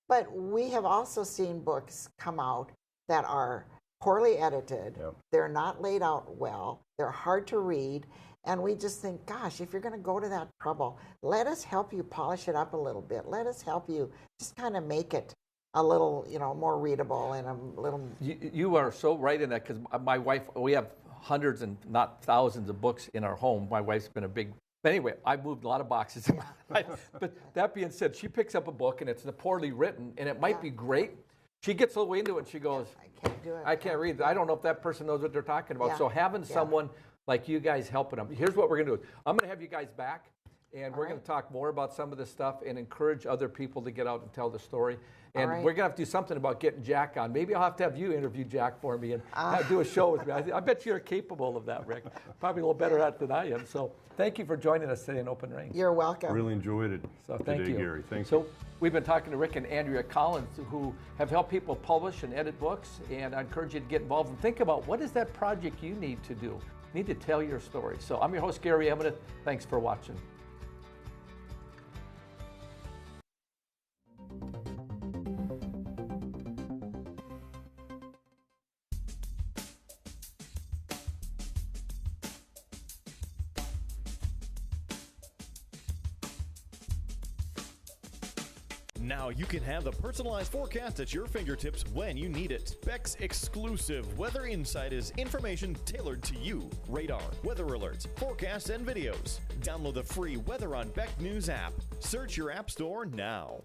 But we have also seen books come out that are poorly edited. They're not laid out well. They're hard to read. And we just think, gosh, if you're going to go to that trouble, let us help you polish it up a little bit. Let us help you just kind of make it a little, more readable and a little... You are so right in that, because my wife, we have hundreds and not thousands of books in our home. My wife's been a big... But anyway, I moved a lot of boxes. But that being said, she picks up a book and it's poorly written, and it might be great. She gets a little way into it and she goes, I can't do it. I can't read it. I don't know if that person knows what they're talking about. So having someone like you guys helping them. Here's what we're going to do. I'm going to have you guys back, and we're going to talk more about some of this stuff and encourage other people to get out and tell the story. And we're going to have to do something about getting Jack on. Maybe I'll have to have you interview Jack for me and do a show with me. I bet you're capable of that, Rick. Probably a little better at it than I am. So thank you for joining us today in Open Range. You're welcome. Really enjoyed it thank you, Gary. Thank you. So we've been talking to Rick and Andra Collin, who have helped people publish and edit books. And I encourage you to get involved and think about, what is that project you need to do? You need to tell your story. So I'm your host, Gary Eminent. Thanks for watching. Now you can have the personalized forecast at your fingertips when you need it. Beck's exclusive Weather Insight is information tailored to you. Radar, weather alerts, forecasts, and videos. Download the free Weather on Beck News app. Search your app store now.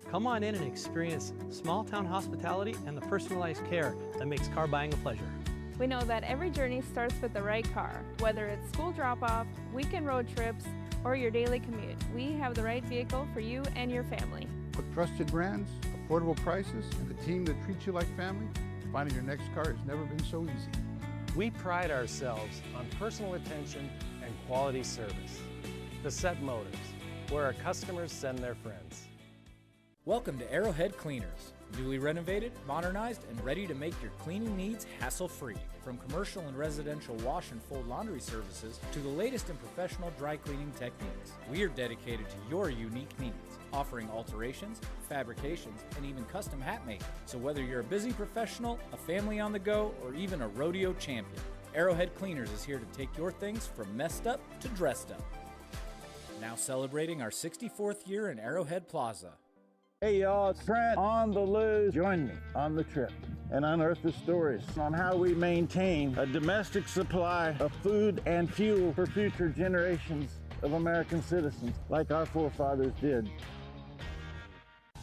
Come on in and experience small town hospitality and the personalized care that makes car buying a pleasure. We know that every journey starts with the right car. Whether it's school drop-off, weekend road trips, or your daily commute, we have the right vehicle for you and your family. With trusted brands, affordable prices, and a team that treats you like family, finding your next car has never been so easy. We pride ourselves on personal attention and quality service. Cassette Motors, where our customers send their friends. Welcome to Arrowhead Cleaners. Newly renovated, modernized, and ready to make your cleaning needs hassle-free. From commercial and residential wash and fold laundry services to the latest in professional dry cleaning techniques, we are dedicated to your unique needs, offering alterations, fabrications, and even custom hat making. So whether you're a busy professional, a family on the go, or even a rodeo champion, Arrowhead Cleaners is here to take your things from messed up to dressed up. Now celebrating our 64th year in Arrowhead Plaza. Hey y'all, it's Trent on the loose. Join me on the trip and unearth the stories on how we maintain a domestic supply of food and fuel for future generations of American citizens like our forefathers did.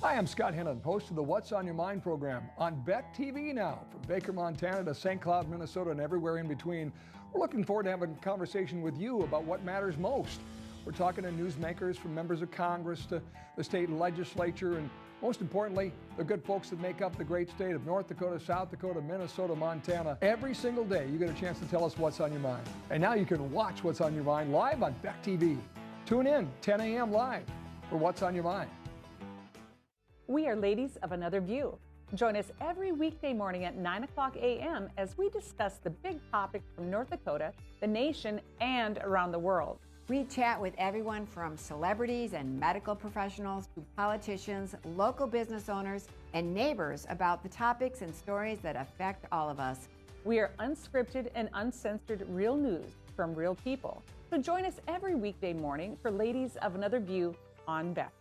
Hi, I'm Scott Hennon, host of the What's on Your Mind program on Beck TV now. From Baker, Montana to St. Cloud, Minnesota, and everywhere in between. We're looking forward to having a conversation with you about what matters most. We're talking to newsmakers from members of Congress to the state legislature, and most importantly, the good folks that make up the great state of North Dakota, South Dakota, Minnesota, Montana. Every single day, you get a chance to tell us what's on your mind. And now you can watch What's on Your Mind live on Beck TV. Tune in 10 a.m. live for What's on Your Mind. We are Ladies of Another View. Join us every weekday morning at 9 o'clock a.m. as we discuss the big topics from North Dakota, the nation, and around the world. We chat with everyone from celebrities and medical professionals to politicians, local business owners, and neighbors about the topics and stories that affect all of us. We are unscripted and uncensored real news from real people. So join us every weekday morning for Ladies of Another View on Beck.